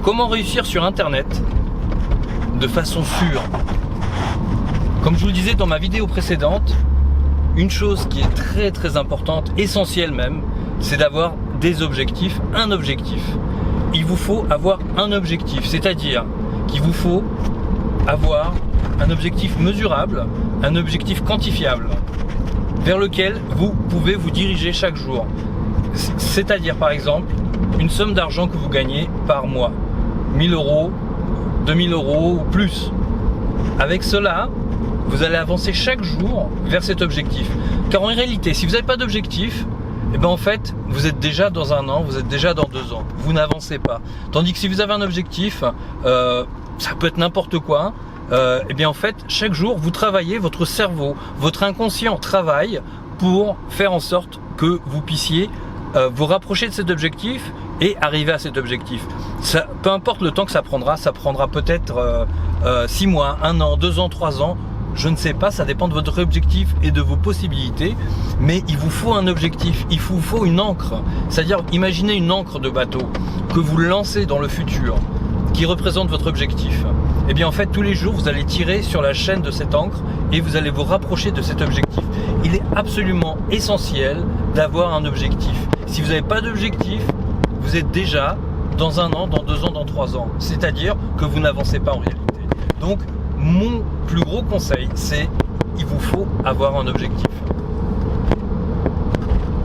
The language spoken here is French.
Comment réussir sur Internet de façon sûre? Comme je vous le disais dans ma vidéo précédente, une chose qui est très très importante, essentielle même, c'est d'avoir des objectifs, un objectif. Il vous faut avoir un objectif, c'est-à-dire qu'il vous faut avoir un objectif mesurable, un objectif quantifiable, vers lequel vous pouvez vous diriger chaque jour. C'est-à-dire par exemple, une somme d'argent que vous gagnez par mois, 1000 euros, 2000 euros ou plus. Avec cela, vous allez avancer chaque jour vers cet objectif. Car en réalité, si vous n'avez pas d'objectif, et en fait, vous êtes déjà dans 1 an, vous êtes déjà dans 2 ans. Vous n'avancez pas. Tandis que si vous avez un objectif, ça peut être n'importe quoi. En fait, chaque jour, vous travaillez, votre cerveau, votre inconscient travaille pour faire en sorte que vous puissiez vous rapprocher de cet objectif et arriver à cet objectif. Ça, peu importe le temps que ça prendra peut-être 6 mois, 1 an, 2 ans, 3 ans. Je ne sais pas, ça dépend de votre objectif et de vos possibilités, mais il vous faut un objectif, il vous faut une encre. C'est-à-dire, imaginez une encre de bateau que vous lancez dans le futur, qui représente votre objectif. Et bien en fait, tous les jours, vous allez tirer sur la chaîne de cette encre et vous allez vous rapprocher de cet objectif. Il est absolument essentiel d'avoir un objectif. Si vous n'avez pas d'objectif, vous êtes déjà dans 1 an, dans 2 ans, dans 3 ans. C'est-à-dire que vous n'avancez pas en réalité. Donc, mon plus gros conseil, c'est il vous faut avoir un objectif.